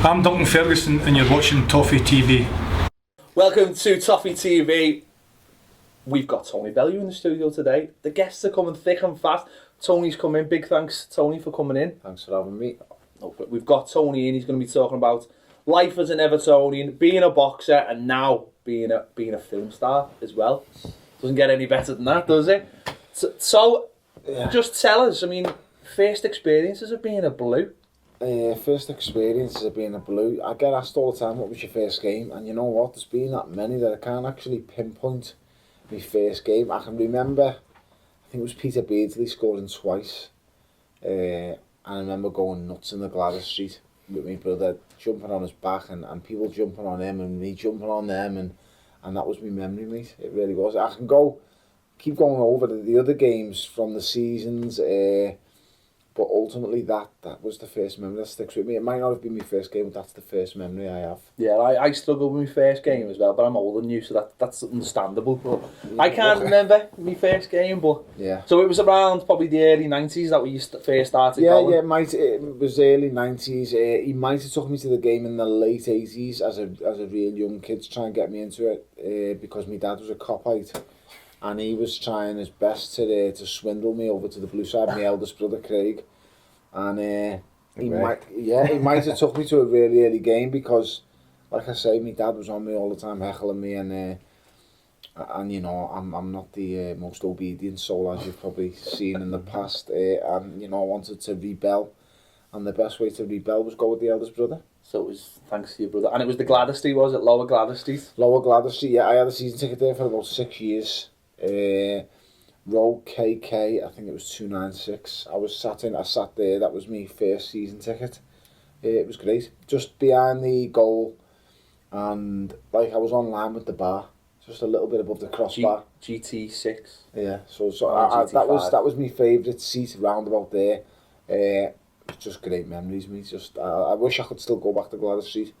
I'm Duncan Ferguson and you're watching Toffee TV. Welcome to Toffee TV. We've got Tony Bellew in the studio today. The guests are coming thick and fast. Tony's come in. Big thanks, Tony, for coming in. Thanks for having me. We've got Tony in. He's going to be talking about life as an Evertonian, being a boxer, and now being a film star as well. Doesn't get any better than that, does it? So yeah. Just tell us, I mean, first experiences of being a Blue. First experiences of being a Blue. I get asked all the time, what was your first game? And you know what, there's been that many that I can't actually pinpoint my first game. I can remember, I think it was Peter Beardsley scoring twice. And I remember going nuts in the Gladys Street with my brother, jumping on his back and people jumping on him and me jumping on them. And that was my memory, mate. It really was. I can keep going over the other games from the seasons. But ultimately, that was the first memory that sticks with me. It might not have been my first game, but that's the first memory I have. Yeah, I struggled with my first game as well, but I'm older than you, so that's understandable. But I can't remember my first game, but yeah. So it was around probably the early 90s that we first started going? Yeah, it was early 90s. He might have took me to the game in the late 80s as a real young kid to try and get me into it because my dad was a copite. And he was trying his best to swindle me over to the Blue side, my eldest brother Craig. And he might have took me to a really early game because, like I say, my dad was on me all the time, heckling me, and you know, I'm not the most obedient soul, as you've probably seen in the past, and you know, I wanted to rebel, and the best way to rebel was go with the eldest brother. So it was thanks to your brother, and it was the Gladys Street, was it? Lower Gladys Street? Lower Gladys Street, yeah. I had a season ticket there for about 6 years. Row KK, I think it was 296. I sat there, that was my first season ticket. It was great. Just behind the goal, and like I was on line with the bar, just a little bit above the crossbar. GT6. Yeah, so that was my favourite seat round about there. It's just great memories, mate. I wish I could still go back to Gladys Street.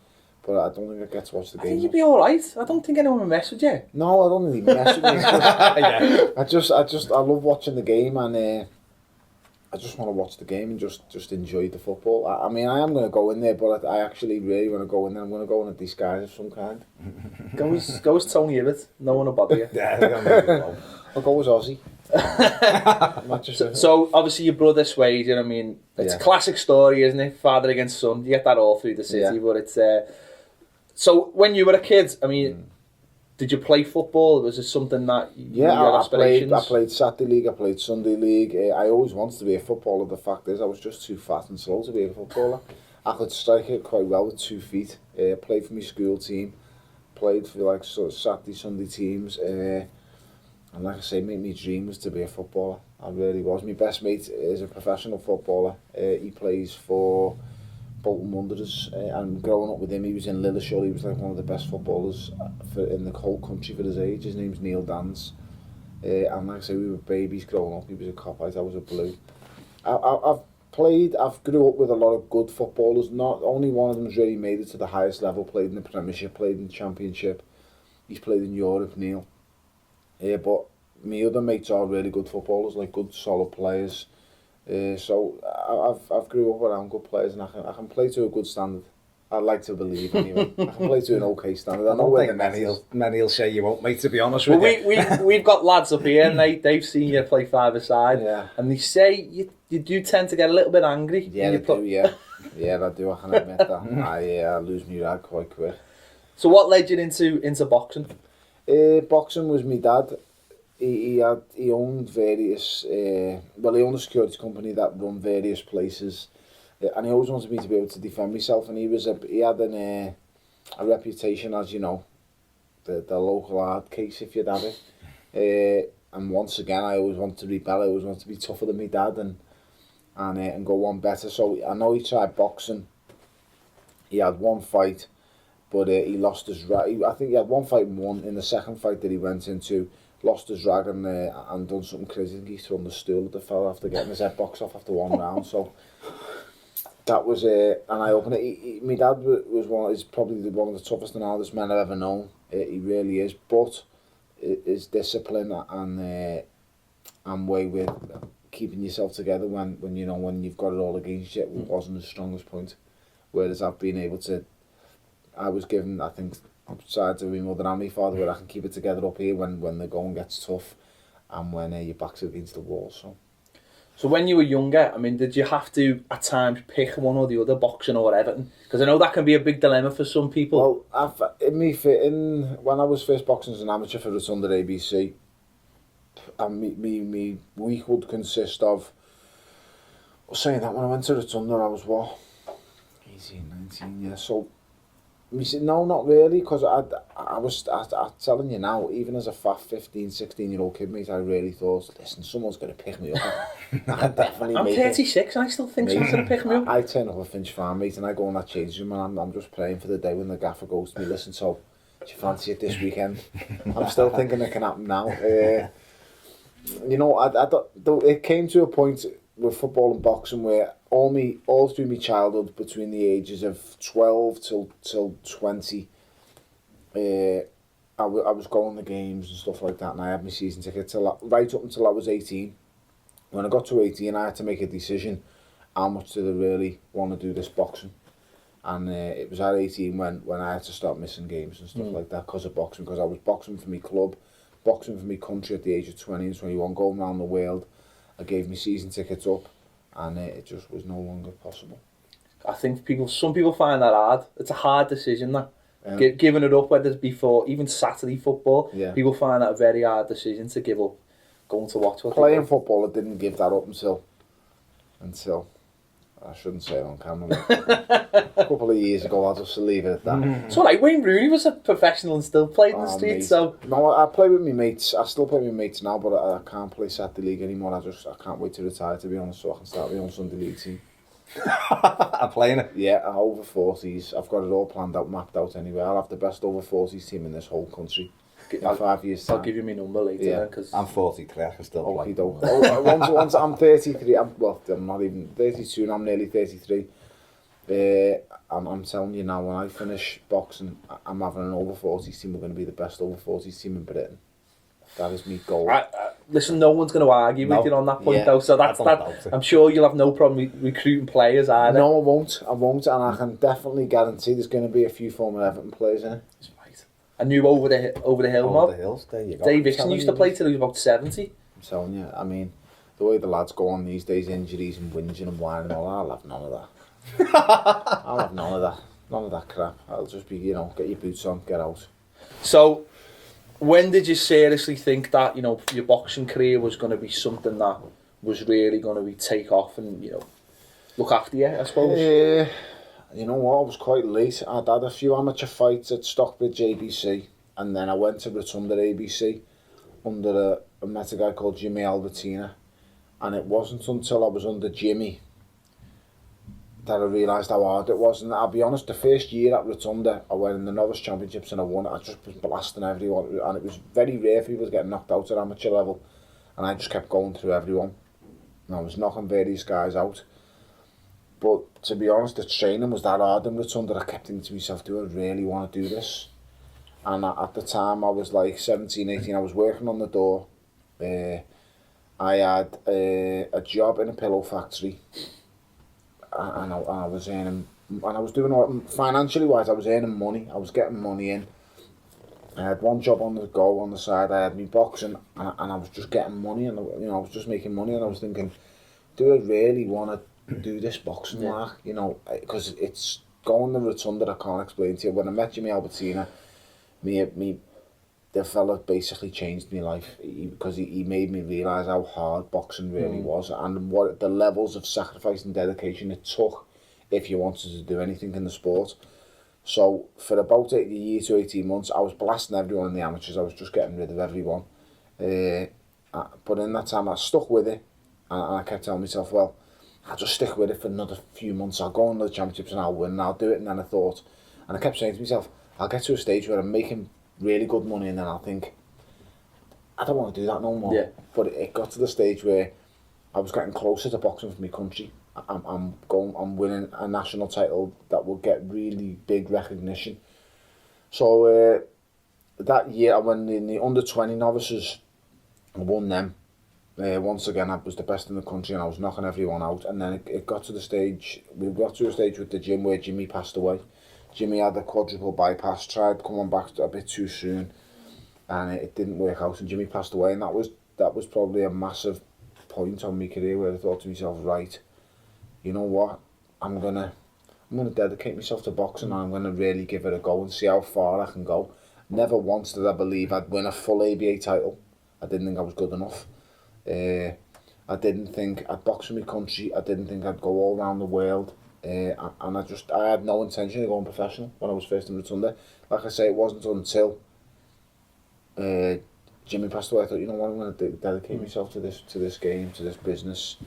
But I don't think I get to watch the game. I think you'd be alright. I don't think anyone would mess with you. No, I don't think they mess with me. Yeah. I love watching the game, and I just want to watch the game and just enjoy the football. I mean, I am going to go in there, but I actually really want to go in there. I'm going to go in a disguise of some kind. Go as Tony Hibbert. No one will bother you. I'll go as Aussie. So obviously your brother swayed, you know what I mean? It's a classic story, isn't it? Father against son. You get that all through the city, but it's... So when you were a kid, I mean, did you play football? Was it something that you had aspirations? I played Saturday League, I played Sunday League. I always wanted to be a footballer. The fact is, I was just too fat and slow to be a footballer. I could strike it quite well with 2 feet. Played for my school team. Played for like sort of Saturday, Sunday teams. And like I say, my dream was to be a footballer. I really was. My best mate is a professional footballer. He plays for Bolton Wanderers, and growing up with him, he was in Lilleshall. He was like one of the best footballers in the whole country for his age. His name's Neil Dans, and like I say, we were babies growing up. He was a copite, I was a Blue. I've grew up with a lot of good footballers. Not only one of them's really made it to the highest level. Played in the Premiership, played in the Championship. He's played in Europe, Neil. But my other mates are really good footballers, like good solid players. So I've grew up around good players, and I can play to a good standard. I'd like to believe anyway. I can play to an okay standard. I don't think many'll say you won't, mate, to be honest with you. We've got lads up here, and they've seen you play five-a-side, and they say you do tend to get a little bit angry. Yeah, I do. Yeah, I do. I can admit that. I lose my rag quite quick. So what led you into boxing? Boxing was my dad. He owned various, he owned a security company that run various places, and he always wanted me to be able to defend myself, and he had a reputation as, you know, the local hard case, if you'd have it. And once again, I always wanted to rebel. I always wanted to be tougher than my dad and go on better. So I know he tried boxing. He had one fight, but he lost his rag. I think he had one fight and won. In the second fight that he went into, lost his rag and done something crazy. I think he thrown the stool at the fella after getting his head boxed off after 1 round. So that was an eye-opener. My dad is probably one of the toughest and hardest men I've ever known. He really is. But his discipline and way with keeping yourself together when you've got it all against you wasn't his strongest point. whereas I've been able to, I was given, I think, sides of my mother and my father where I can keep it together up here when the going gets tough and when your back's against the wall. So when you were younger, I mean, did you have to at times pick one or the other, boxing or Everton? Because I know that can be a big dilemma for some people. Well, when I was first boxing as an amateur for Rotunda ABC, and me week would consist of, saying that when I went to Rotunda I was what, 18, 19, yeah, so me said, no, not really, because I'm telling you now, even as a fat 15, 16-year-old kid, mate, I really thought, listen, someone's going to pick me up. I definitely I'm 36 and I still think someone's going to pick me up. I turn up at Finch Farm, mate, and I go in that changing room and I'm just praying for the day when the gaffer goes to me, listen, so, do you fancy it this weekend? I'm still thinking it can happen now. You know, it came to a point with football and boxing where all through my childhood, between the ages of 12 till 20, I was going to games and stuff like that, and I had my season ticket right up until I was 18. When I got to 18, I had to make a decision, how much did I really want to do this boxing? And it was at 18 when I had to start missing games and stuff like that because of boxing, because I was boxing for my club, boxing for my country at the age of 20 and 21, going around the world. I gave my season tickets up, and it just was no longer possible. I think some people find that hard. It's a hard decision, that. Giving it up, whether it's before, even Saturday football, people find that a very hard decision to give up going to watch what playing football. I didn't give that up until I shouldn't say it on camera. A couple of years ago, I'll just leave it at that. So like Wayne Rooney was a professional and still played in the street, mate. so... No, I play with my mates. I still play with my mates now, but I can't play Saturday League anymore. I can't wait to retire, to be honest, so I can start my own Sunday League team. I'm playing it. Yeah, over 40s. I've got it all planned out, mapped out anyway. I'll have the best over 40s team in this whole country in 5 years' time. I'll give you my number later then, because... I'm 43, I can still play. Once I'm 33, I'm not even 32 and I'm nearly 33. I'm telling you now, when I finish boxing, I'm having an over 40s team. We're going to be the best over 40s team in Britain. That is me goal. Listen, no one's going to argue with you on that point, though. So that's that. I'm sure you'll have no problem recruiting players either. No, I won't, and I can definitely guarantee there's going to be a few former Everton players in it. Right. A new over the hill mob. Over the hills, there you go. Dave Dixon used to play till he was about 70. I'm telling you, I mean, the way the lads go on these days, injuries and whinging and whining and all, I'll have none of that. I'll have none of that. None of that crap. I'll just be, get your boots on, get out. So, when did you seriously think that, your boxing career was going to be something that was really going to be take off and, look after you, I suppose? You know what, I was quite late. I'd had a few amateur fights at Stockbridge ABC, and then I went to Rotunda ABC under I met a guy called Jimmy Albertina, and it wasn't until I was under Jimmy that I realised how hard it was. And I'll be honest, the first year at Rotunda, I went in the Novice Championships and I won. I just was blasting everyone, and it was very rare for people to get knocked out at amateur level, and I just kept going through everyone, and I was knocking various guys out. But to be honest, the training was that hard in Rotunda, I kept thinking to myself, do I really want to do this? And at the time, I was like 17, 18, I was working on the door. I had a job in a pillow factory, and I was earning, and I was doing, financially wise, I was earning money, I was getting money in. I had one job on the go on the side, I had me boxing, and I was just getting money, and I was just making money, and I was thinking, do I really want to do this boxing work, because it's going to Rotunda, I can't explain to you. When I met Jimmy Albertina, the fella basically changed my life, because he made me realise how hard boxing really was, and what the levels of sacrifice and dedication it took if you wanted to do anything in the sport. So for about a year to 18 months, I was blasting everyone in the amateurs. I was just getting rid of everyone. But in that time, I stuck with it, and I kept telling myself, well, I'll just stick with it for another few months. I'll go on the championships and I'll win and I'll do it. And then I thought, and I kept saying to myself, I'll get to a stage where I'm making really good money, and then I'll think, I don't want to do that no more. Yeah. But it got to the stage where I was getting closer to boxing for my country. I'm winning a national title that will get really big recognition. So that year I went in the under 20 novices, I won them. Once again, I was the best in the country and I was knocking everyone out. And then it got to the stage, we got to a stage with the gym where Jimmy passed away. Jimmy had a quadruple bypass, tried coming back a bit too soon, and it didn't work out, and Jimmy passed away. And that was probably a massive point on my career where I thought to myself, right, you know what, I'm gonna dedicate myself to boxing and I'm gonna really give it a go and see how far I can go. Never once did I believe I'd win a full ABA title. I didn't think I was good enough. I didn't think I'd box for my country. I didn't think I'd go all around the world. And I had no intention of going professional when I was first in Rotunda. Like I say, it wasn't until Jimmy passed away I thought, you know what, I'm going to dedicate myself to this game, to this business,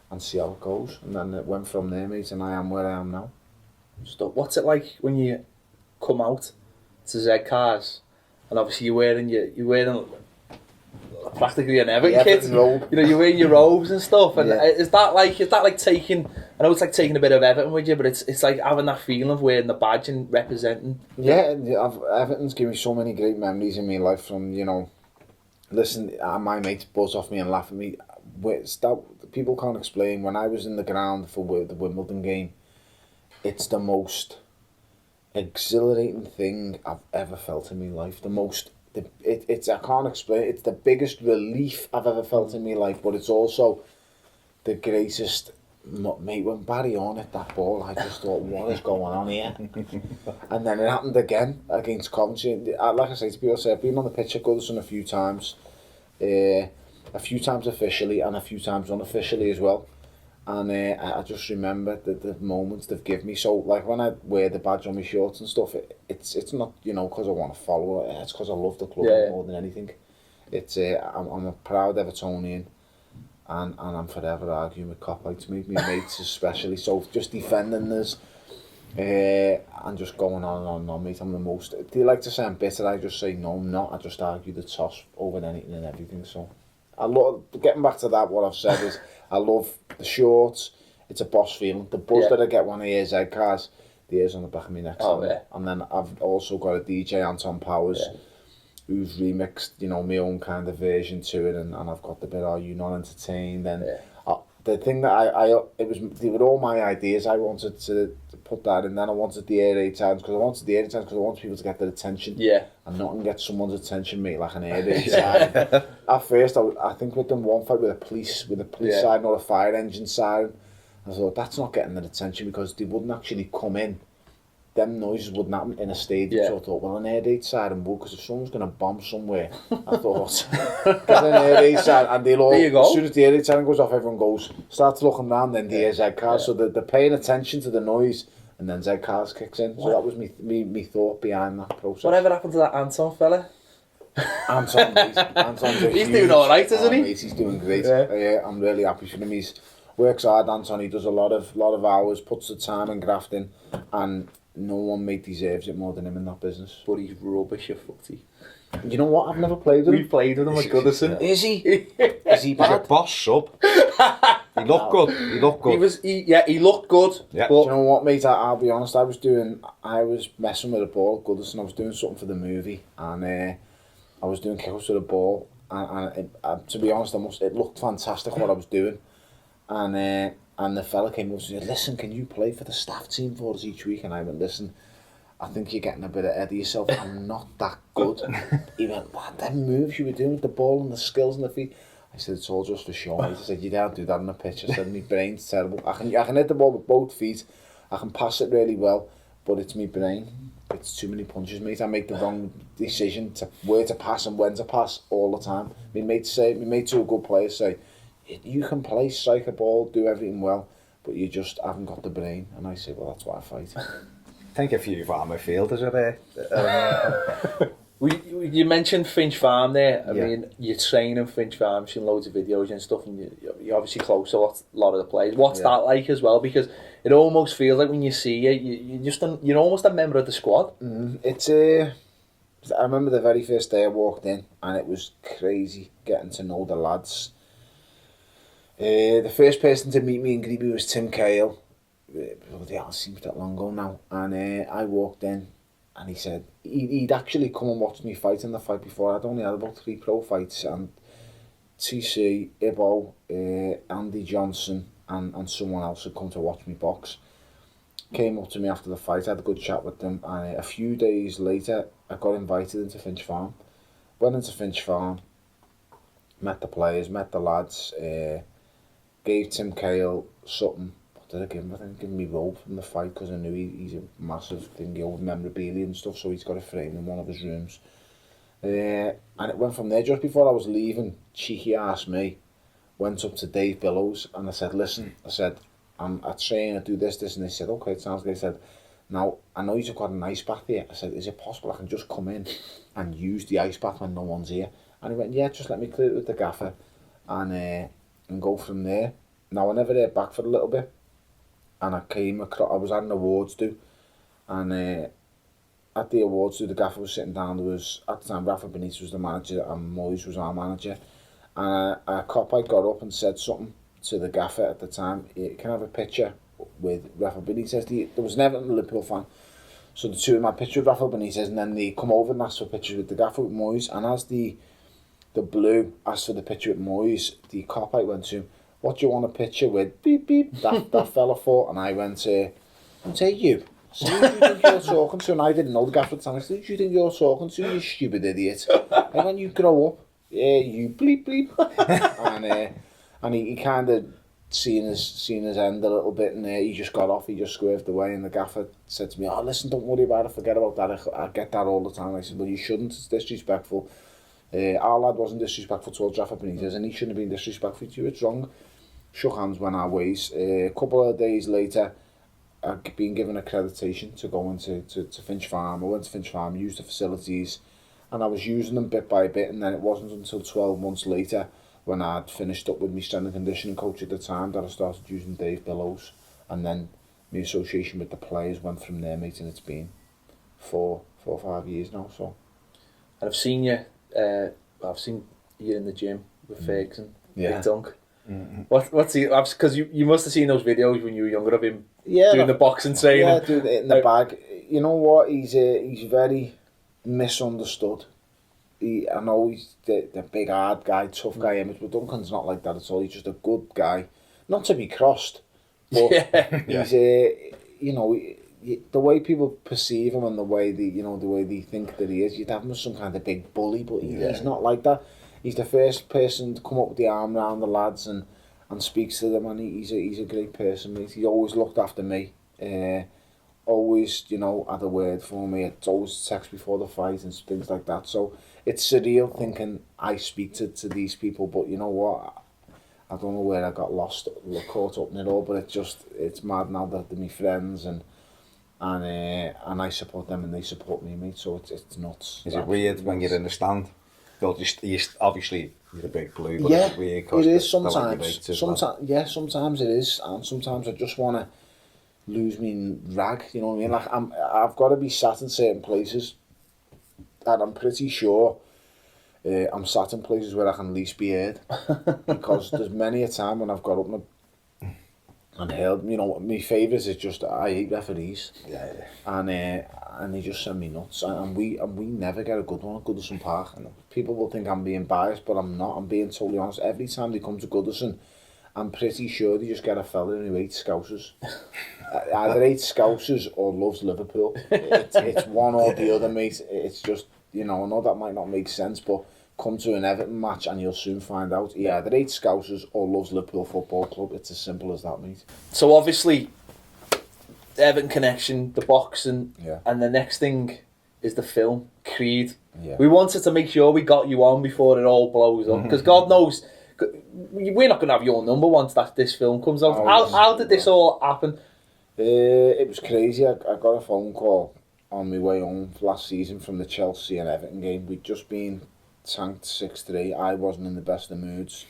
and see how it goes. And then it went from there, mate, and I am where I am now. What's it like when you come out to Z Cars, and obviously you're wearing practically an Everton kit, robe. You know, you're wearing your robes and stuff, and Yeah. is that like taking? I know it's like taking a bit of Everton with you, but it's like having that feeling of wearing the badge and representing. Yeah, Everton's given me so many great memories in my life. From, you know, listen, my mates buzz off me and laugh at me. People can't explain. When I was in the ground for the Wimbledon game, it's the most exhilarating thing I've ever felt in my life. I can't explain it. It's the biggest relief I've ever felt in my life, but it's also the greatest. Mate, when Barry on hit that ball, I just thought, what is going on here? And then it happened again against Coventry. Like I say to people, I've been on the pitch at Goodison a few times officially and a few times unofficially as well. And I just remember the moments they've given me. So, like, when I wear the badge on my shorts and stuff, it's not, you know, because I want to follow it. It's because I love the club more than anything. It's I'm a proud Evertonian, and I'm forever arguing with coplights, my mates especially. So just defending us, and just going on and on and on, mate. I'm the most. Do you like to say I'm bitter? I just say no, I'm not. I just argue the toss over anything and everything. So, I love getting back to that. What I've said is, I love the shorts. It's a boss feeling. The buzz that I get when I hear Z Cars, the ears on the back of my neck. And then I've also got a DJ, Anton Powers, who's remixed, you know, my own kind of version to it, and I've got the bit, "Are you not entertained?" And the thing that they were all my ideas. I wanted to put that in. Then I wanted the air raid times because I wanted people to get their attention. Yeah. And nothing gets someone's attention, mate, like an air raid siren. At first, I think we'd done one fight with a police siren or a fire engine siren. I thought, that's not getting their attention because they wouldn't actually come in. Them noises wouldn't happen in a stadium. So I thought, well, an air raid siren would, because if someone's going to bomb somewhere, I thought, get an air raid siren, and they'll all, as soon as the air raid siren goes off, everyone starts looking around, then the air Z Cars. So they're paying attention to the noise, and then Z Cars kicks in. So that was me thought behind that process. Whatever happened to that Anton fella? Anton's he's doing all right, isn't he? Mate, he's doing great. Yeah, I'm really happy for him. He's works hard, Anton. He does a lot of hours, puts the time and graft in, and no one, mate, deserves it more than him in that business. But he's rubbish, you fuckty. You know what? I've never played with him. We played with him at Goodison. Is he? Is he bad? He's a boss sub. He looked good. He looked good. He looked good. Yeah. But, do you know what, mate? I'll be honest. I was messing with a ball at Goodison. I was doing something for the movie, and I was doing kicks with a ball. And to be honest, it looked fantastic what I was doing. And the fella came up and said, "Listen, can you play for the staff team for us each week?" And I went, "Listen, I think you're getting a bit ahead of yourself. I'm not that good." He went, "What, them moves you were doing with the ball and the skills and the feet?" I said, "It's all just for show, mate." He said, "You don't do that on the pitch." I said, "My brain's terrible. I can hit the ball with both feet. I can pass it really well, but it's my brain. It's too many punches, mate. I make the wrong decision to where to pass and when to pass all the time." My mates who are good players say, "You can play, strike a ball, do everything well, but you just haven't got the brain." And I say, "Well, that's why I fight." I think a few farmer fielders are there. You mentioned Finch Farm there. I mean, you're training Finch Farm, seen loads of videos and stuff, and you're obviously close to a lot of the players. What's that like as well? Because it almost feels like when you see you're almost a member of the squad. I remember the very first day I walked in, and it was crazy getting to know the lads. The first person to meet me and greet me was Tim Cahill. It seems that long ago now. And I walked in, and he said he'd actually come and watch me fight in the fight before. I'd only had about 3 pro fights, and TC, Ibbo, Andy Johnson and someone else had come to watch me box. Came up to me after the fight, I had a good chat with them, and a few days later I got invited into Finch Farm. Went into Finch Farm, met the players, met the lads, gave Tim Cahill something. What did I give him? I think I gave him me robe from the fight because I knew he's a massive thingy with memorabilia and stuff, so he's got a frame in one of his rooms. And it went from there. Just before I was leaving, cheeky ass me went up to Dave Billows and I said, listen, I said, I'm at train, I do this, and they said, okay, it sounds good. I said, now, I know you've got an ice bath here. I said, is it possible I can just come in and use the ice bath when no one's here? And he went, yeah, just let me clear it with the gaffer and go from there. Now, I never heard back for a little bit, and I was at an awards do, and at the awards do, the gaffer was sitting down. There was, at the time, Rafa Benitez was the manager and Moyes was our manager, and a cop I got up and said something to the gaffer at the time. Can I have a picture with Rafa Benitez? There was never an Liverpool fan, so the two of them had a picture with Rafa Benitez, and then they come over and asked for pictures with the gaffer with Moyes. And as the Blue asked for the picture with Moyes, the cop I went to, what do you want a picture with? Beep beep. That fella for, and I went to, you. So who do you think you're talking to? And I didn't know the gaffer at the time. I said, who do you think you're talking to, you stupid idiot? And when you grow up, yeah, you bleep bleep. And he kind of seen his end a little bit, and he just got off. He just swerved away, and the gaffer said to me, "Oh, listen, don't worry about it. Forget about that. I get that all the time." I said, "Well, you shouldn't. It's disrespectful. Our lad wasn't disrespectful towards Rafa Benitez, and he shouldn't have been disrespectful to you. It's wrong." Shook hands, went our ways. A couple of days later, I'd been given accreditation to go into to Finch Farm. I went to Finch Farm, used the facilities, and I was using them bit by bit. And then it wasn't until 12 months later, when I'd finished up with my strength and conditioning coach at the time, that I started using Dave Billows, and then my association with the players went from there, mate, and it's been 4 or 5 years now. So, and I've seen you in the gym with Ferguson, Big Dunk. Mm-hmm. What's he? Because you must have seen those videos when you were younger of him doing the boxing training. Yeah, doing it in the bag. You know what? He's very misunderstood. I know he's the big hard guy, tough guy image, but Duncan's not like that at all. He's just a good guy, not to be crossed, but he's the way people perceive him and the way they think that he is. You'd have him as some kind of big bully, but he's not like that. He's the first person to come up with the arm around the lads and speaks to them, and he's a great person, mate. He always looked after me. Always, had a word for me. It's always text before the fight and things like that. So it's surreal thinking I speak to these people, but you know what? I don't know where I got caught up in it all, but it's mad now that they're my friends and I support them and they support me, mate. So it's nuts. Is it weird when you're in the stand? Obviously you're a big Blue, but yeah, it's weird. It is sometimes. Sometimes it is, and sometimes I just want to lose me rag. You know what I mean? Like I've got to be sat in certain places, and I'm pretty sure I'm sat in places where I can least be heard, because there's many a time when I've got up and held. My favourites is just I hate referees. Yeah. And they just send me nuts, and we never get a good one at Goodison Park. And people will think I'm being biased, but I'm not. I'm being totally honest. Every time they come to Goodison, I'm pretty sure they just get a fella who hates Scousers. Either hates Scousers or loves Liverpool. It's one or the other, mate. It's just, I know that might not make sense, but come to an Everton match and you'll soon find out. He either hates Scousers or loves Liverpool Football Club. It's as simple as that, mate. So obviously, the Everton connection, the boxing, and the next thing is the film, Creed. Yeah. We wanted to make sure we got you on before it all blows up, because God knows, we're not going to have your number once this film comes out. How did this all happen? It was crazy. I got a phone call on my way home last season from the Chelsea and Everton game. We'd just been tanked 6-3. I wasn't in the best of moods.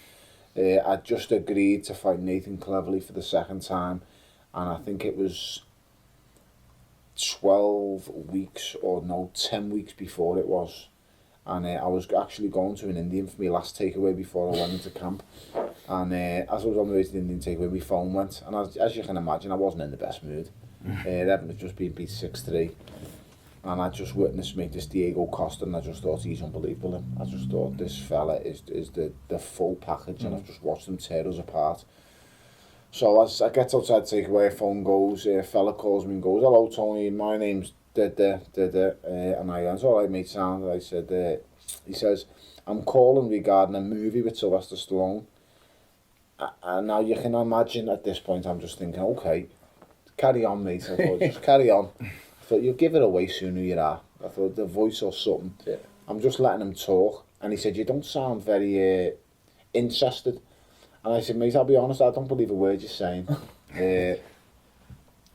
I'd just agreed to fight Nathan Cleverley for the second time, and I think it was 10 weeks before it was. And I was actually going to an Indian for my last takeaway before I went into camp. And as I was on the way to the Indian takeaway, my phone went. And as you can imagine, I wasn't in the best mood. Everton had just been beat 6-3. and I just witnessed this Diego Costa, and I just thought he's unbelievable. I just thought this fella is the full package, and I've just watched him tear us apart. So as I get outside to take away, phone goes, a fella calls me and goes, "Hello Tony, my name's and I went, "All right mate, sound." I said, he says, "I'm calling regarding a movie with Sylvester Stallone." And now you can imagine at this point I'm just thinking, okay, carry on mate. I thought, just carry on. I thought, you'll give it away sooner you are. I thought, the voice or something. Yeah. I'm just letting him talk. And he said, "You don't sound very interested." And I said, "Mate, I'll be honest, I don't believe a word you're saying."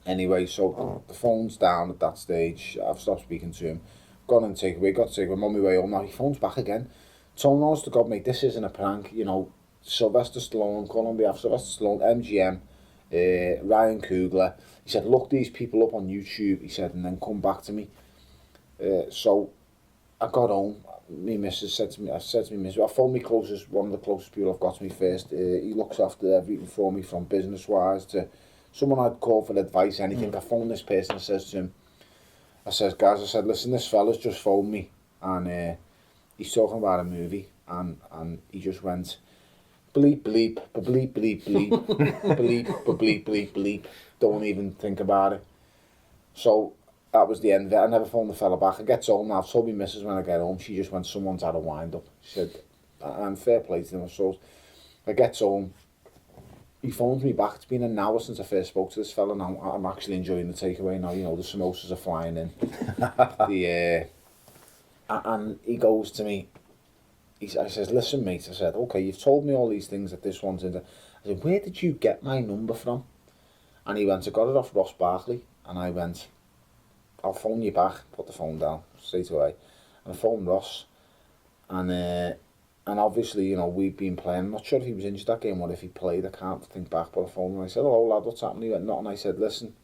Anyway, so the phone's down at that stage. I've stopped speaking to him. Got to take away. I'm on my way home now. He phones back again. Tony, honest to God, mate, this isn't a prank. You know, Sylvester Stallone, calling on behalf of Sylvester Stallone, MGM, Ryan Coogler. He said, "Look these people up on YouTube," he said, "and then come back to me." So I got home. My missus said to me, I phoned me one of the closest people I've got to me first. He looks after everything for me, from business-wise to someone I'd call for advice, anything. I phoned this person, I says to him, "Guys," I said, "listen, this fella's just phoned me, and he's talking about a movie," and he just went, "Bleep, bleep, bleep, bleep, bleep, bleep, bleep, bleep, bleep, don't even think about it." So that was the end of it. I never phoned the fella back. I get home now, I've told my missus when I get home, she just went, "Someone's had a wind-up." She said, and fair play to them. So I get home, he phones me back. It's been an hour since I first spoke to this fella. Now I'm actually enjoying the takeaway now. You know, the samosas are flying in. And he goes to me, I says, "Listen mate," I said, "okay, you've told me all these things that this one's into." I said, "Where did you get my number from?" And he went, "I got it off Ross Barkley." And I went, "I'll phone you back." Put the phone down straight away. And I phoned Ross. And obviously, you know, we'd been playing. I'm not sure if he was injured that game or if he played. I can't think back. But I phoned him and I said, "Hello lad, what's happening?" He went, "Nothing." I said, "Listen,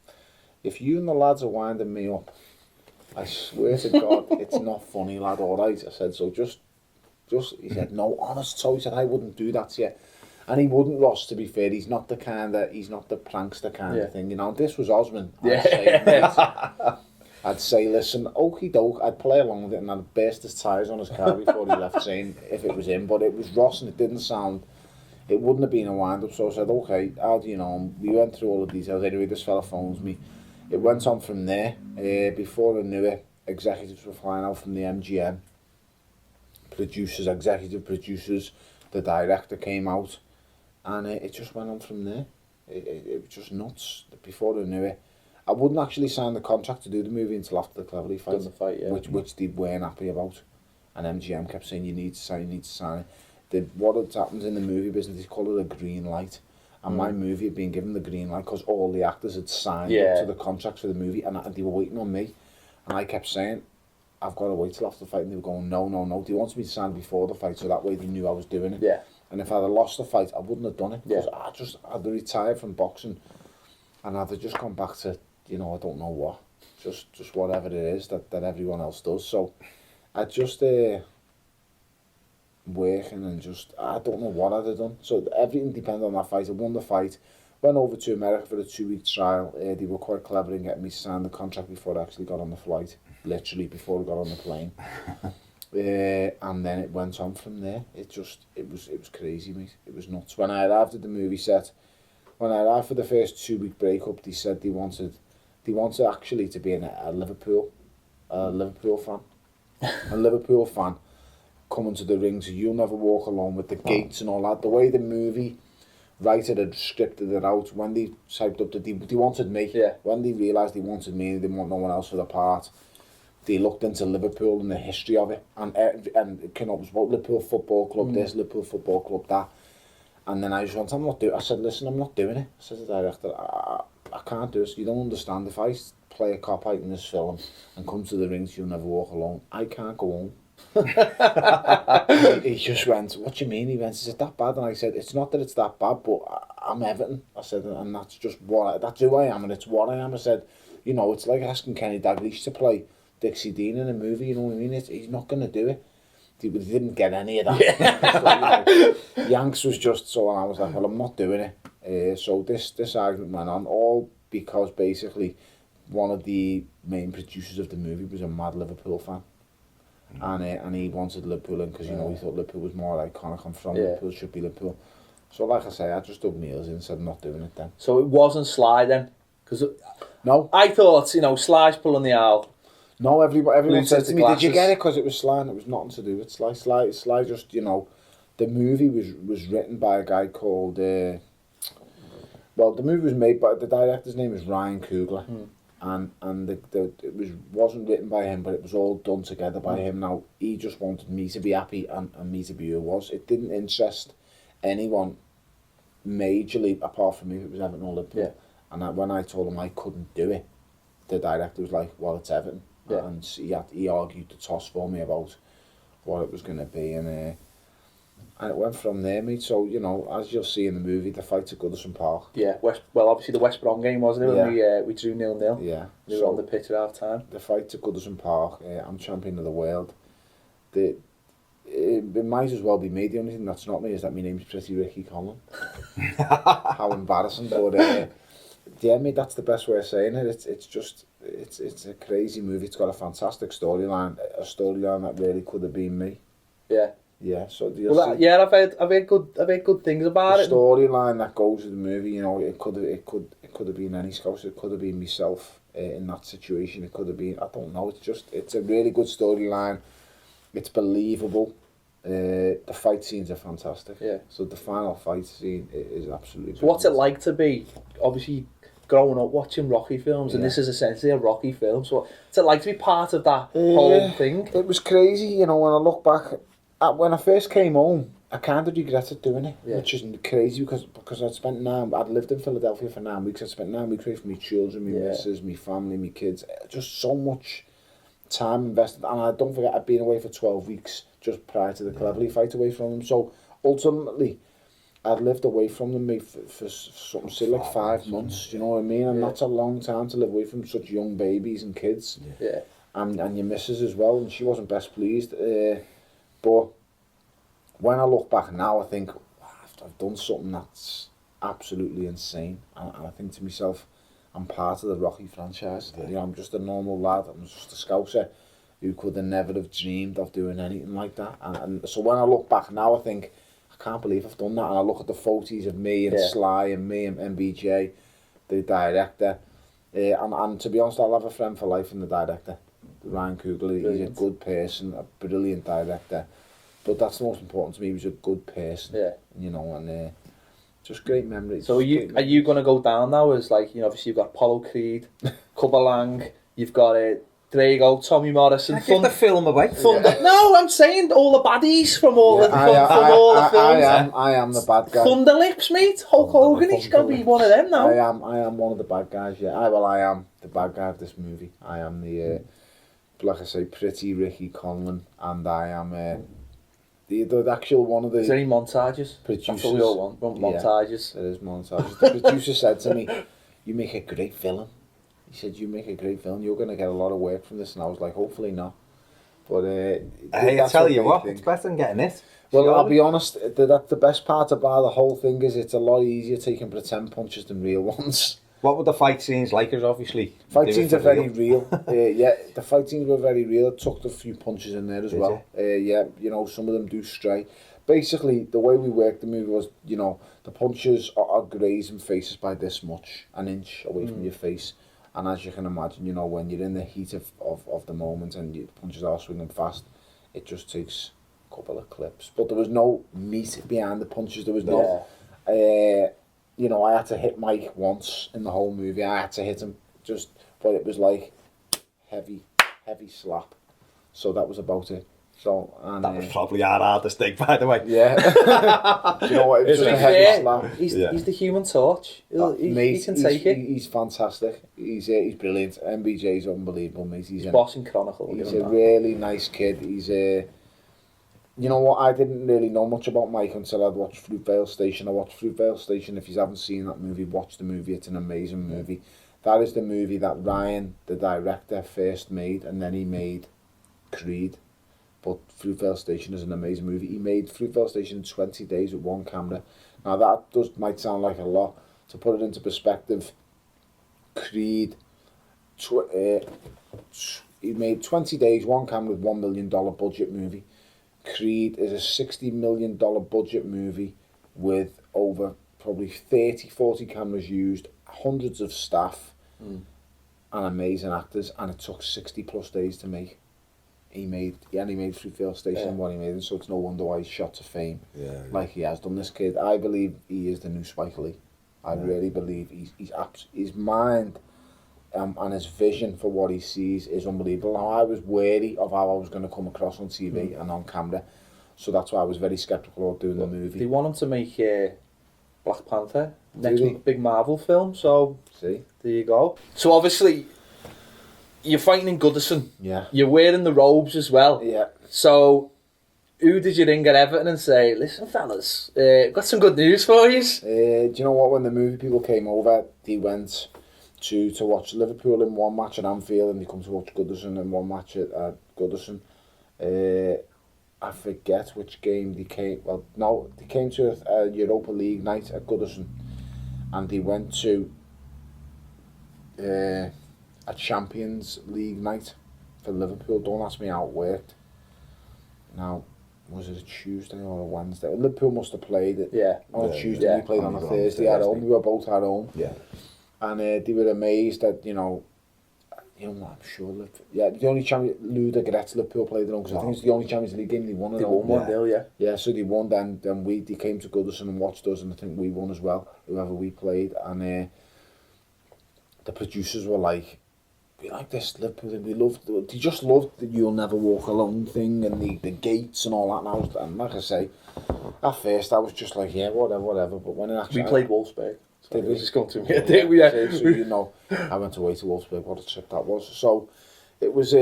if you and the lads are winding me up, I swear to God, it's not funny, lad, all right?" I said, "So just," he said, "No, honest." So he said, "I wouldn't do that to you." And he wouldn't, Ross, to be fair. He's not the prankster kind of thing, you know. This was Osman. I'd say, "Listen, okie doke." I'd play along with it and I'd burst his tyres on his car before he left, saying if it was him. But it was Ross and it wouldn't have been a wind-up. So I said, "Okay, how do you know him?" We went through all the details. Anyway, this fella phones me. It went on from there. Before I knew it, executives were flying out from the MGM. Executive producers, the director came out. And it just went on from there. It was just nuts. Before I knew it, I wouldn't actually sign the contract to do the movie until after the Cleverly fight, which they weren't happy about. And MGM kept saying, "You need to sign it." What had happened in the movie business, they call it a green light. And my movie had been given the green light because all the actors had signed up to the contracts for the movie, and they were waiting on me. And I kept saying, "I've got to wait till after the fight." And they were going, no. They wanted me to sign before the fight, so that way they knew I was doing it. Yeah. And if I'd have lost the fight, I wouldn't have done it. Because I'd retired from boxing, and I'd have just gone back to, you know, I don't know what. Just whatever it is that everyone else does. So I just working and just, I don't know what I'd have done. So everything depended on that fight. I won the fight, went over to America for a 2-week trial. They were quite clever in getting me to sign the contract before I actually got on the flight, literally before I got on the plane. And then it went on from there. It was crazy, mate. It was nuts. When I arrived at the movie set, when I arrived for the first 2-week breakup, they said they wanted actually to be a Liverpool fan. A Liverpool fan coming to the ring, so "You'll Never Walk Alone" with the gates and all that. The way the movie writer had scripted it out, when they typed up they wanted me. Yeah. When they realised they wanted me, they didn't want no one else for the part. They looked into Liverpool and the history of it, and it came up about Liverpool Football Club this, Liverpool Football Club that. And then I just went, I said, "Listen, I'm not doing it." I said to the director, I can't do this. You don't understand. If I play a cop out in this film and come to the rings, "You'll Never Walk Alone," I can't go home. He just went, "What do you mean?" He went, "Is it that bad?" And I said, "It's not that it's that bad, but I'm Everton." I said, "And that's just that's who I am, and it's what I am." I said, "You know, it's like asking Kenny Dalglish to play Dixie Dean in a movie, you know what I mean? He's not going to do it." He didn't get any of that. Yeah. So, you know, Yanks was just so, and I was like, "Well, I'm not doing it." So this argument went on, all because basically one of the main producers of the movie was a mad Liverpool fan. And he wanted Liverpool in because, you know, he thought Liverpool was more iconic. I'm from Liverpool, it should be Liverpool. So like I say, I just dug meals in and said I'm not doing it then. So it wasn't Sly then? Because no. I thought, you know, Sly's pulling the owl. No, everyone said to me, glasses. did you get it because it was Sly? And it was nothing to do with Sly. Sly just, you know, the movie was written by a guy called... the movie was made by... The director's name is Ryan Coogler. And it wasn't written by him, but it was all done together by him. Now, he just wanted me to be happy and me to be who I was. It didn't interest anyone majorly, apart from me, if it was Everton or Liverpool. Yeah. And when I told him I couldn't do it, the director was like, well, it's Everton. Yeah. And he argued the toss for me about what it was going to be. And it went from there, mate. So, you know, as you'll see in the movie, the fight at Goodison Park. Yeah, obviously the West Brom game, wasn't it? When we drew 0-0. Yeah. We were on the pitch at half time. The fight at Goodison Park, I'm champion of the world. It might as well be me. The only thing that's not me is that my name's Pretty Ricky Conlon. How embarrassing. But yeah, mate, that's the best way of saying it. It's a crazy movie. It's got a fantastic storyline. A storyline that really could have been me. Yeah. Yeah, so I've heard good things about it. The storyline that goes with the movie, you know, it could have been any Scouse. It could have been myself in that situation. It could have been, I don't know. It's a really good storyline. It's believable. The fight scenes are fantastic. Yeah. So the final fight scene is absolutely. So what's it like to be obviously growing up watching Rocky films, and this is essentially a Rocky film? So what's it like to be part of that whole thing? It was crazy, you know. When I look back. When I first came home, I kind of regretted doing it, which is crazy because I'd lived in Philadelphia for 9 weeks. I'd spent 9 weeks away from my children, my missus, my family, my kids. Just so much time invested. And don't forget, I'd been away for 12 weeks just prior to the Cleverly fight away from them. So ultimately, I'd lived away from them for something silly like 5 months. You know what I mean? And that's a long time to live away from such young babies and kids. Yeah. And your missus as well, and she wasn't best pleased. But when I look back now, I think, wow, I've done something that's absolutely insane. And I think to myself, I'm part of the Rocky franchise. Yeah. You know, I'm just a normal lad. I'm just a Scouser who could have never have dreamed of doing anything like that. And so when I look back now, I think, I can't believe I've done that. And I look at the photos of me and Sly and me and MBJ, the director. And to be honest, I'll have a friend for life in the director. Ryan Coogler, he's a good person, a brilliant director, but that's the most important to me. He was a good person, you know, and just great memories. So are you going to go down now as, like, you know, obviously you've got Apollo Creed, Cubba Lang, you've got Drago, Tommy Morrison. Give the film away. No, I'm saying all the baddies from all the films. I am the bad guy. Thunder Lips, mate. Hulk Hogan, he's going to be one of them now. I am one of the bad guys. Yeah, I am the bad guy of this movie. I am the. Like I say, Pretty Ricky Conlon, and I am the actual one of the. Is there any montages? Producers. That's what we all want montages. Yeah, there is montages. The producer said to me, "You make a great film." He said, "You make a great film. You're going to get a lot of work from this." And I was like, "Hopefully not." But hey, I tell you what, it's better than getting it. Well, I'll be honest. The best part about the whole thing is it's a lot easier taking pretend punches than real ones. What were the fight scenes like? Because obviously fight scenes are very real. Yeah, the fight scenes were very real. It took a few punches in there as well. Yeah, you know, some of them do stray. Basically, the way we worked the movie was, you know, the punches are grazing faces by this much, an inch away from your face. And as you can imagine, you know, when you're in the heat of the moment and your punches are swinging fast, it just takes a couple of clips. But there was no meat behind the punches. There was no... you know, I had to hit Mike once in the whole movie. I had to hit him but it was like heavy slap. So that was about it. So that was probably our hardest thing, by the way. Yeah. Do you know what? It was just a heavy slap. He's the Human Torch. He can take it. He's fantastic. He's brilliant. MBJ's unbelievable, mate. He's boss in Chronicle. He's a really nice kid. He's you know what, I didn't really know much about Mike until I'd watched Fruitvale Station. I watched Fruitvale Station. If you haven't seen that movie, watch the movie. It's an amazing movie. That is the movie that Ryan, the director, first made, and then he made Creed. But Fruitvale Station is an amazing movie. He made Fruitvale Station in 20 days with one camera. Now that might sound like a lot. To put it into perspective, Creed he made 20 Days, One Camera with $1 million budget movie. Creed is a $60 million budget movie with over probably 40 cameras used, hundreds of staff, and amazing actors, and it took 60 plus days to make. He made through Fail Station what he made, so it's no wonder why he's shot to fame like he has done. This kid, I believe he is the new Spike Lee. I really believe his mind and his vision for what he sees is unbelievable. Now, I was wary of how I was going to come across on TV and on camera, so that's why I was very sceptical about doing the movie. They want him to make Black Panther, next big Marvel film, so there you go. So obviously, you're fighting in Goodison. Yeah. You're wearing the robes as well. Yeah. So, who did you ring at Everton and say, listen fellas, got some good news for you? Do you know what, when the movie people came over, they went to watch Liverpool in one match at Anfield, and they come to watch Goodison in one match at Goodison. I forget which game they came. Well, no, they came to a Europa League night at Goodison, and they went to a Champions League night for Liverpool. Don't ask me how it worked. Now, was it a Tuesday or a Wednesday? Liverpool must have played it on a Tuesday. We played on a Thursday at home. We were both at home. Yeah. And they were amazed that, you know what, I'm sure Liverpool, the only Lou de Gretz Liverpool played at home, because I think it's the only Champions League game they won. They won 1-0, Yeah, so they won, then they came to Goodison and watched us, and I think we won as well, whoever we played, and the producers were like, we like this Liverpool, they just loved the You'll Never Walk Alone thing, and the gates and all that, and like I say, at first I was just like, yeah, whatever, but when it actually... We played Wolfsburg. So it was just going through me. So you know, I went away to Wolfsburg, what a trip that was. So it was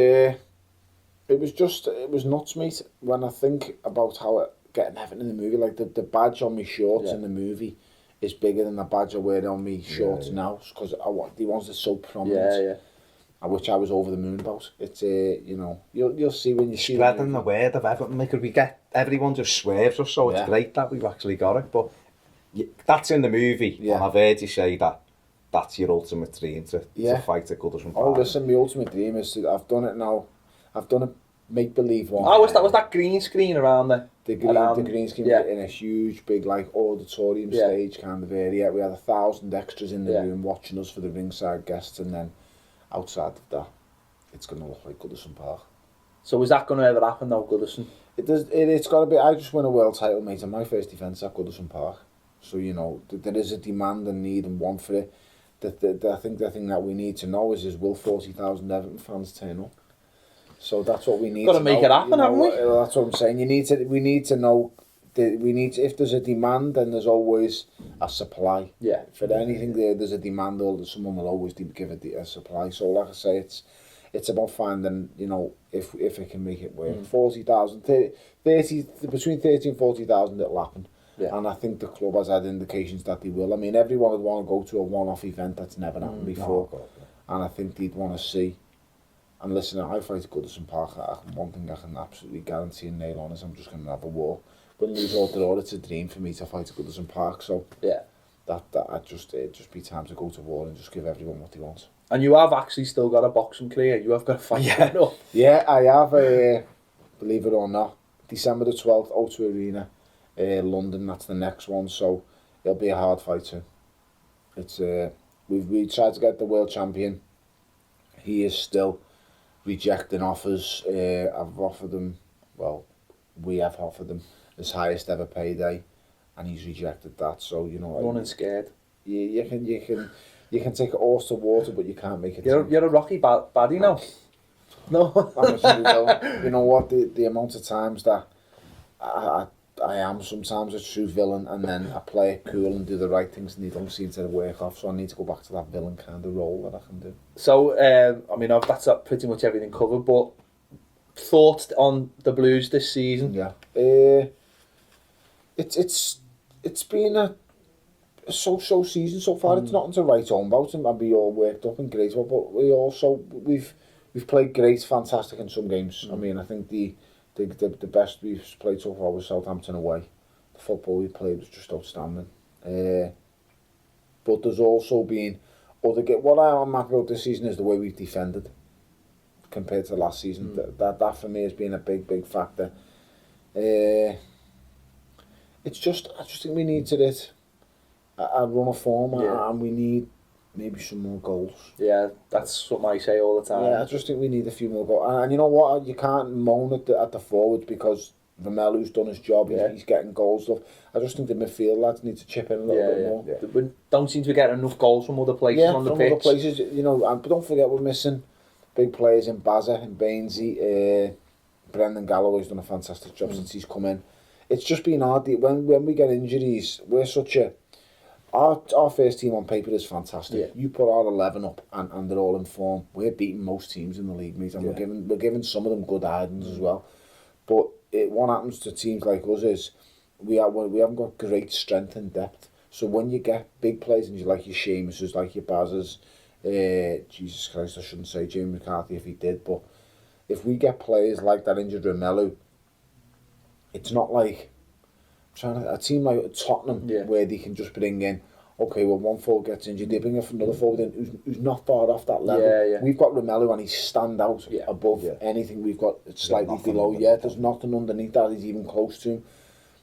nuts, mate, when I think about how getting Everton in the movie, like the badge on my shorts in the movie is bigger than the badge I wear on my shorts now, because the ones that's so prominent. Which I was over the moon about. It's you'll see when you see spreading the word of Everton, because we get everyone just swerves us, so it's great that we've actually got it. But that's in the movie, and I've heard you say that's your ultimate dream to fight at Goodison Park. Oh, listen, my ultimate dream is I've done it now. I've done a make-believe one. Oh, was that green screen around there? The green scrreen in a huge, big, like, auditorium stage kind of area. We had 1,000 extras in the room watching us for the ringside guests, and then outside of that, it's going to look like Goodison Park. So is that going to ever happen now, Goodison? It's got to be. I just won a world title, mate, and my first defence at Goodison Park. So, you know, there is a demand and need and want for it. I think the thing that we need to know is will 40,000 Everton fans turn up? So that's what we need. Got to make it happen, haven't we? That's what I'm saying. We need to know. If there's a demand, then there's always a supply. Yeah. For anything there's a demand, or someone will always give it a supply. So, like I say, it's about finding, you know, if it can make it work. 40,000, 30, between 30 and 40,000 it'll happen. Yeah. And I think the club has had indications that they will. I mean, everyone would want to go to a one-off event that's never happened before. And I think they'd want to see. And listen, I fight at Goodison Park. One thing I can absolutely guarantee and nail on is I'm just going to have a war. Win, lose or draw, it's a dream for me to fight at Goodison Park. So it'd just be time to go to war and just give everyone what they want. And you have actually still got a boxing career. You have got a fight coming up. Yeah, I have. Believe it or not, December the 12th, O2 Arena. London, that's the next one, so it'll be a hard fight too. It's we tried to get the world champion. He is still rejecting offers. I've offered him, we have offered him his highest ever payday, and he's rejected that. So you know, running scared. You can take a horse to water, but you can't make it. You're a Rocky baddie now. No, you know what? The amount of times that I am sometimes a true villain, and then I play it cool and do the right things, and they don't seem to work off. So I need to go back to that villain kind of role that I can do. So I mean, that's pretty much everything covered. But thoughts on the Blues this season? Yeah, it's been a so season so far. It's nothing to write home about and be all worked up and great. But we've played great, fantastic in some games. I mean, I think the best we've played so far was Southampton away. The football we played was just outstanding. But there's also been What I'm happy about this season is the way we've defended compared to last season. That for me has been a big factor. I just think we need to hit a run of form, and we need maybe some more goals. Yeah, that's something I say all the time. Yeah, I just think we need a few more goals. And you know what? You can't moan at the forwards because Vermellu's done his job. He's getting goals. Stuff. I just think the midfield lads need to chip in a little bit more. Yeah. We don't seem to be getting enough goals from other places on the pitch. Other places, but don't forget we're missing big players in Bazza and Bainesy. Brendan Galloway's done a fantastic job since he's come in. It's just been hard. When we get injuries, we're such a... Our first team on paper is fantastic. Yeah. You put our 11 up and they're all in form. We're beating most teams in the league, mate, and we're giving some of them good hidings as well. But what happens to teams like us is we haven't got great strength and depth. So when you get big players and you like your Seamuses, like your Bazes, Jesus Christ, I shouldn't say Jamie McCarthy if he did, but if we get players like that injured Romelu, it's not like a team like Tottenham where they can just bring in, okay, well, one forward gets injured, they bring in another forward in who's not far off that level. We've got Romelu and he's stand out above anything we've got. It's slightly below. There's nothing underneath that he's even close to him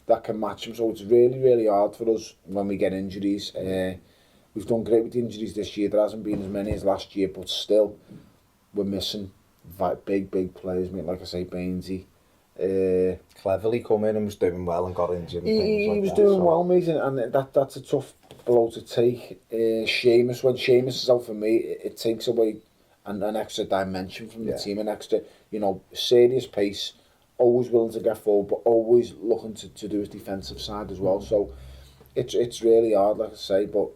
that can match him. So it's really hard for us when we get injuries. We've done great with the injuries this year. There hasn't been as many as last year, but still we're missing big players, mate. Like I say, Bainesy. Cleverly come in and was doing well and got injured. He was doing well, mate, and that's a tough blow to take. Seamus, when Seamus is out for me, it takes away an extra dimension from the team, an extra, serious pace, always willing to get forward, but always looking to do his defensive side as well. So it's really hard, like I say, but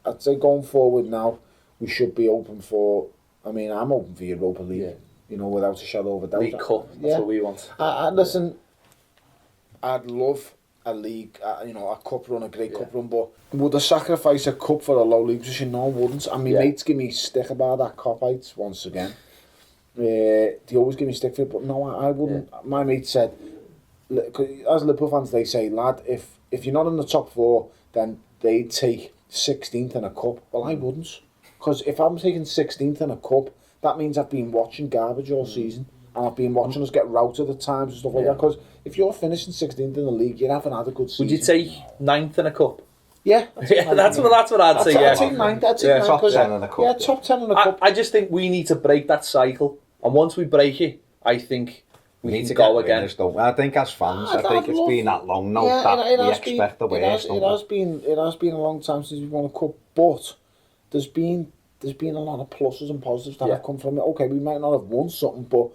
I'd say going forward now, we should be open for, I'm open for Europa League. Without a shadow of a doubt. League Cup, that's what we want. Listen, I'd love a league, a cup run, a great cup run, but would I sacrifice a cup for a low league position? No, I wouldn't. And my mates give me stick about that cop-out once again. They always give me stick for it, but no, I wouldn't. My mate said, as Liverpool fans, they say, lad, if you're not in the top four, then they take 16th in a cup. Well, I wouldn't. Because if I'm taking 16th in a cup, that means I've been watching garbage all season, and I've been watching us get routed at times and stuff like that. Because if you're finishing 16th in the league, you haven't had a good season. Would you take 9th in a cup? Yeah, that's what I'd say. I'd take 9th. I'd take 9th. Top 10 in a cup. Yeah, top 10 in a cup. I just think we need to break that cycle, and once we break it, I think we need to go again. I think as fans, I think it's been that long now that we expect the worst. It has been a long time since we've won a cup, but there's been a lot of pluses and positives that have come from it. Okay, we might not have won something, but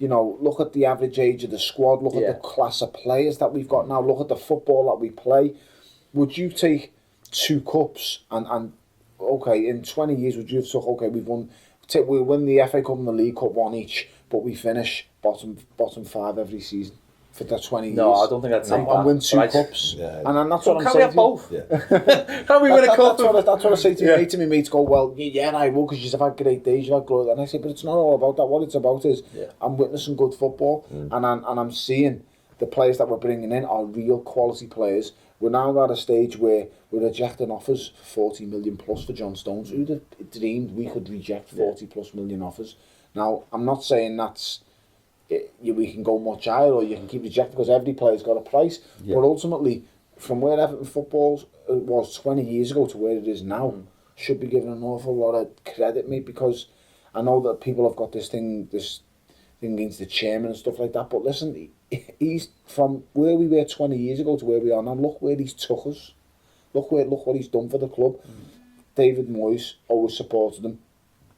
look at the average age of the squad, look at the class of players that we've got now, look at the football that we play. Would you take 2 cups and okay, in 20 years would you have took, okay, we win the FA Cup and the League Cup, one each, but we finish bottom 5 every season for that 20 years? No, I don't think I'd take that. And win 2 cups. And that's what I'm saying. Can we have both? Yeah. Can we win a cup? That's what I say to my mates go, well, I will, because you've had great days, you've had good. And I say, but it's not all about that. What it's about is I'm witnessing good football, and I'm seeing the players that we're bringing in are real quality players. We're now at a stage where we're rejecting offers for 40 million plus for John Stones. Who'd have dreamed we could reject 40 plus million offers? Now, I'm not saying that's we can go much higher or you can keep rejecting, because every player's got a price. But ultimately, from where Everton football was 20 years ago to where it is now, should be given an awful lot of credit, mate, because I know that people have got this thing against the chairman and stuff like that, but listen, he's from where we were 20 years ago to where we are now. Look where he's took us. Look what he's done for the club. David Moyes always supported him,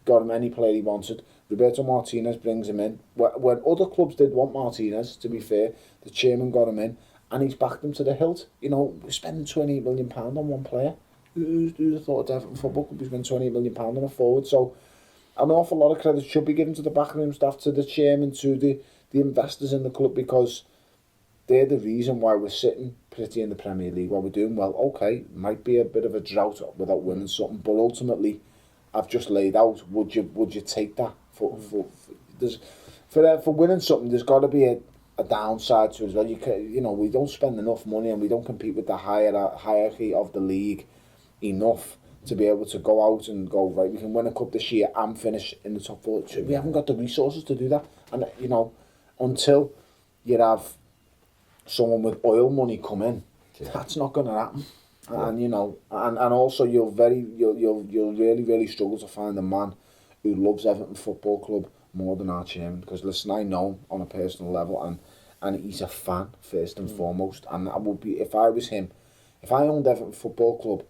got him any player he wanted. Roberto Martinez brings him in. When other clubs did want Martinez, to be fair, the chairman got him in, and he's backed him to the hilt. We're spending £28 million on one player. Who'd have thought that Everton Football Club was spending £28 million on a forward? So an awful lot of credit should be given to the backroom staff, to the chairman, to the investors in the club, because they're the reason why we're sitting pretty in the Premier League, why we're doing well. Okay, might be a bit of a drought without winning something, but ultimately, I've just laid out. Would you take that for winning something? There's got to be a downside to it as well. We don't spend enough money and we don't compete with the hierarchy of the league enough to be able to go out and go, right, we can win a cup this year and finish in the top 4. We haven't got the resources to do that. And, you know, until you have someone with oil money come in, that's not going to happen. And, you know, and also you'll really struggle to find a man who loves Everton Football Club more than our chairman. Because, listen, I know him on a personal level, and he's a fan, first and foremost. And I would be, if I was him, if I owned Everton Football Club,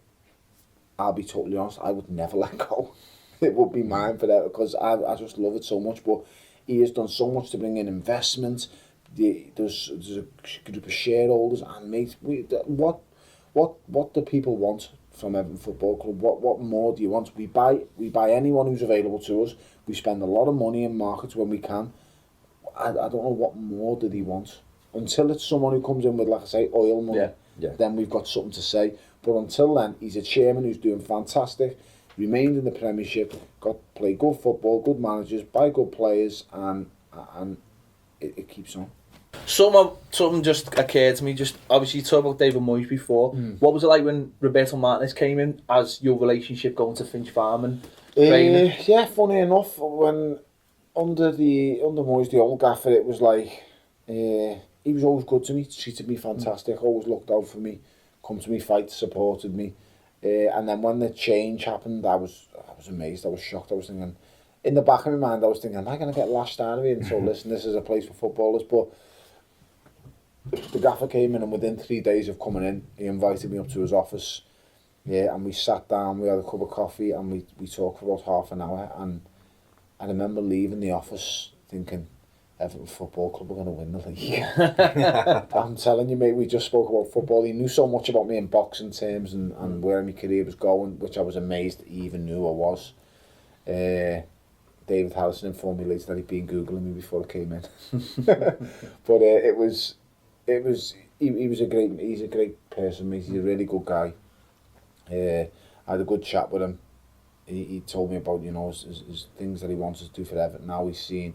I'll be totally honest, I would never let go. It would be mine for that, because I just love it so much. But he has done so much to bring in investment. There's a group of shareholders, and mate, what do people want from Everton Football Club? What more do you want? We buy anyone who's available to us. We spend a lot of money in markets when we can. I don't know what more did he want. Until it's someone who comes in with, like I say, oil money, then we've got something to say. But until then, he's a chairman who's doing fantastic, remained in the Premiership, got play good football, good managers, buy good players, and it keeps on. Something just occurred to me. Just obviously, you talked about David Moyes before. What was it like when Roberto Martinez came in? As your relationship going to Finch Farm and training? Yeah, funny enough, when under Moyes, the old gaffer, it was like he was always good to me, treated me fantastic, always looked out for me, come to me fights, supported me. And then when the change happened, I was amazed. I was shocked. I was thinking, in the back of my mind, I was thinking, am I going to get lashed out of here? And so listen, this is a place for footballers. But the gaffer came in, and within 3 days of coming in, he invited me up to his office. Yeah, and we sat down, we had a cup of coffee, and we talked for about half an hour. And I remember leaving the office thinking, Everton Football Club are going to win the league. I'm telling you, mate, we just spoke about football. He knew so much about me in boxing terms and where my career was going, which I was amazed that he even knew I was. David Harrison informed me later that he'd been Googling me before I came in. But he's a great person, mate. He's a really good guy. I had a good chat with him. He told me about, you know, his things that he wants to do for Everton. Now he's seen.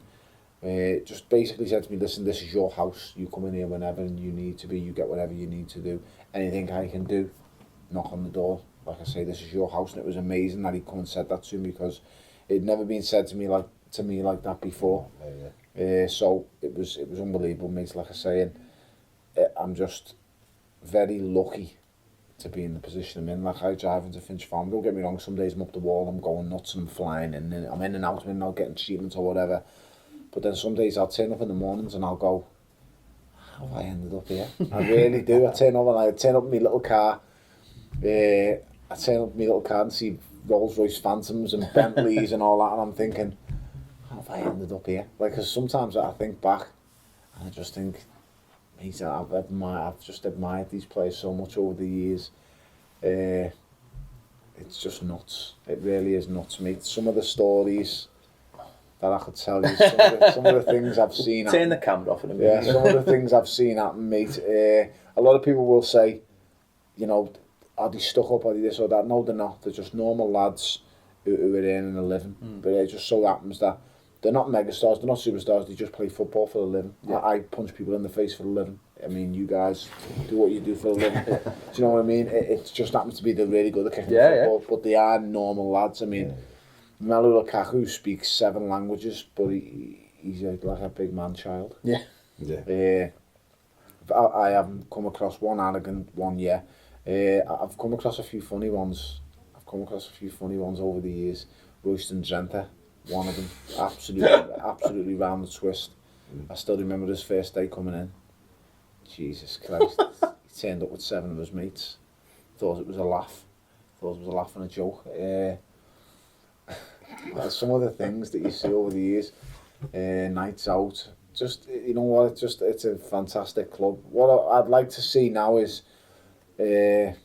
Just basically said to me, listen, this is your house. You come in here whenever you need to be. You get whatever you need to do. Anything I can do, knock on the door. Like I say, this is your house. And it was amazing that he come and said that to me, because it'd never been said to me like that before. So it was unbelievable, mate. Like I say, and I'm just very lucky to be in the position I'm in. Like, I drive into Finch Farm. Don't get me wrong, some days I'm up the wall, I'm going nuts and I'm flying, and I'm in and out, getting treatment or whatever. But then some days I'll turn up in the mornings and I'll go, how have I ended up here? I really do. I turn up in my little car. And see Rolls Royce Phantoms and Bentleys and all that, and I'm thinking, how have I ended up here? Like, because sometimes I think back and I just think, I've just admired these players so much over the years. It's just nuts. It really is nuts, mate. Some of the stories that I could tell you, some of the things I've seen. Turn the camera off in a Yeah, minute. some of the things I've seen happen, mate. A lot of people will say, you know, are they stuck up, are they this or that? No, they're not. They're just normal lads who are earning a living. But it just so happens that they're not megastars, they're not superstars, they just play football for a living. Yeah. I punch people in the face for a living. I mean, you guys do what you do for a living. Do you know what I mean? It just happens to be they're really good at kicking football, but they are normal lads. I mean, Melu Lukaku speaks 7 languages, but he's like a big man child. Yeah. I haven't come across one arrogant one yet. I've come across a few funny ones. Over the years. Royston Drenthe, one of them, absolutely round the twist. I still remember his first day coming in. Jesus Christ. He turned up with 7 of his mates. Thought it was a laugh. And a joke. Some of the things that you see over the years, nights out, just, you know what, it's a fantastic club. What I'd like to see now is, I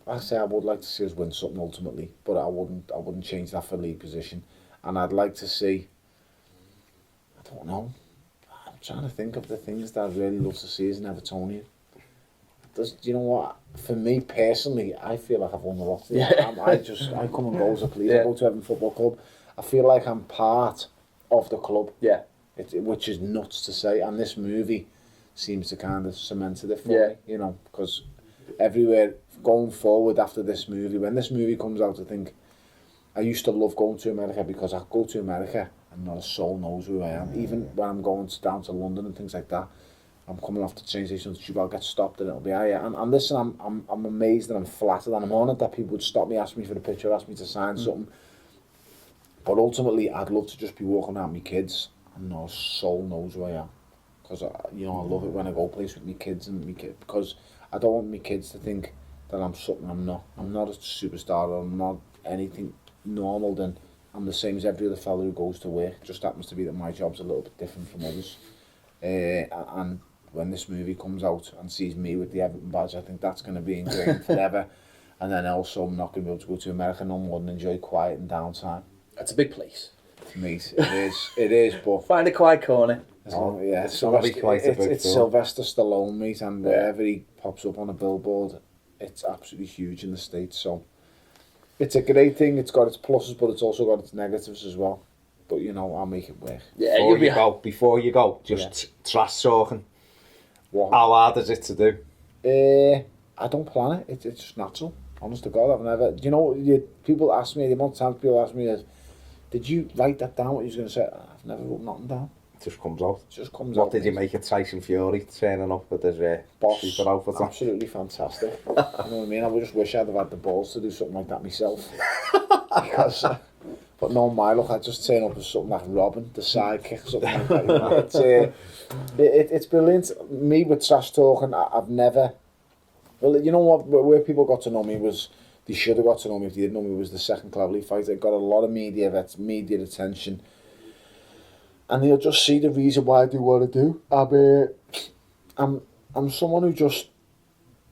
would like to see us win something ultimately, but I wouldn't change that for league position. And I'd like to see, I don't know, I'm trying to think of the things that I'd really love to see as an Evertonian. Do you know what? For me personally, I feel like I've won the lot. I come and go as a police. I go to Everton Football Club. I feel like I'm part of the club. Yeah. Which is nuts to say. And this movie seems to kind of cement it for me, you know, because everywhere going forward after this movie, when this movie comes out, I think I used to love going to America because I go to America and not a soul knows who I am. Even when I'm going down to London and things like that, I'm coming off the train station, I'll get stopped and it'll be, oh yeah. And listen, I'm amazed and I'm flattered and I'm honoured that people would stop me, ask me for a picture, ask me to sign something. But ultimately, I'd love to just be walking out with my kids and not a soul knows who I am. Because, you know, I love it when I go place with my kids and my kids, because I don't want my kids to think that I'm something I'm not. I'm not a superstar or I'm not anything normal. Then I'm the same as every other fella who goes to work. It just happens to be that my job's a little bit different from others. And when this movie comes out and sees me with the Everton badge, I think that's going to be ingrained forever. And then also I'm not going to be able to go to America no more than enjoy quiet and downtime. It's a big place. Mate, it is, but... Find a quiet corner. Yeah, it's Sylvester Stallone, mate, and wherever he pops up on a billboard, it's absolutely huge in the States, so it's a great thing. It's got its pluses, but it's also got its negatives as well. But, you know, I'll make it work. Yeah, before you go, just trash talking. How hard is it to do? I don't plan it. It's just natural. Honest to God, I've never... You know, people ask me, the amount of times people ask me is, did you write that down, what you was going to say? I've never wrote nothing down. It just comes out. It just comes out. What did you make it Tyson Fury turning up with his super outfit? Absolutely fantastic. You know what I mean? I would just wish I'd have had the balls to do something like that myself. Because, but no, my luck, I'd just turn up as something like Robin, the sidekick, something like that. You know? It's brilliant. Me with trash talking, I've never... Well, you know what? Where people got to know me was... They should have got to know me if they didn't know me. Was the second Cleverly fight. It got a lot of media attention. And they'll just see the reason why I do what I do. I'm someone who just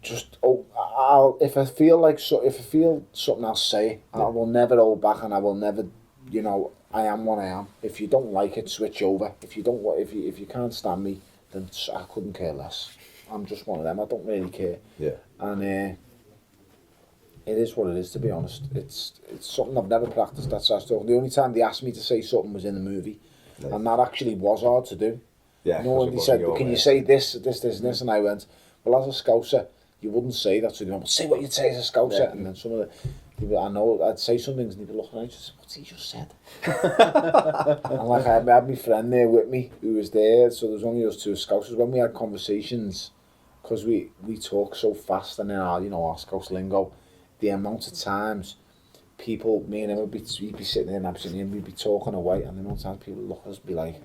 if I feel something, I'll say it. I will never hold back, and I will never, you know, I am what I am. If you don't like it, switch over. If you can't stand me, then I couldn't care less. I'm just one of them. I don't really care. Yeah. And it is what it is, to be honest. It's something I've never practiced, that trash talk. The only time they asked me to say something was in the movie. Nice. And that actually was hard to do. Yeah, you know, when they said, can you say this, and this, and I went, well, as a Scouser, you wouldn't say that. So they went, well, say what you'd say as a Scouser. Yeah. And then some of the people, I know, I'd say some things and they'd be looking at me and say, what's he just said? And like, I had my friend there with me who was there, so there was only us two Scousers. When we had conversations, because we talk so fast and then our Scouse lingo, the amount of times people, me and him we'd be sitting there and I'm sitting here and we'd be talking away, and the amount of times people look at us and be like,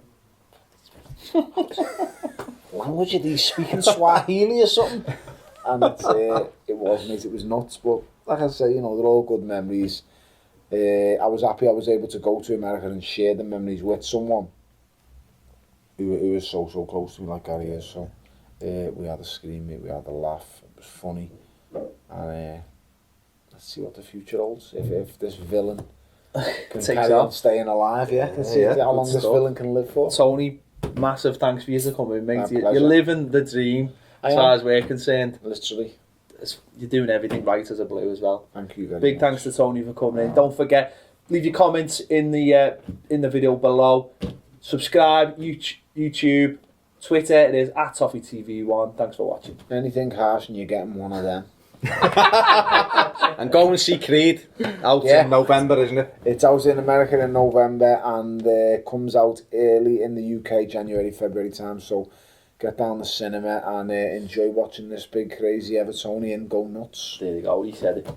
language, are you speaking Swahili or something? And it was nuts, but like I say, you know, they're all good memories. I was happy I was able to go to America and share the memories with someone who is so close to me like Gary is. So we had a scream, we had a laugh, it was funny, and let's see what the future holds. If this villain can carry on staying alive, let's see how long this villain can live for. Tony, massive thanks for you to come in, mate. You're living the dream, as far as we're concerned. Literally. You're doing everything right as a Blue as well. Thank you very much. Big thanks to Tony for coming in. Don't forget, leave your comments in the video below. Subscribe, YouTube, Twitter, it is @Toffee TV 1. Thanks for watching. Anything harsh and you're getting one of them. And go and see Creed out in November, isn't it? It's out in America in November and comes out early in the UK, January, February time. So get down the cinema and enjoy watching this big crazy Evertonian go nuts. There you go, he said it.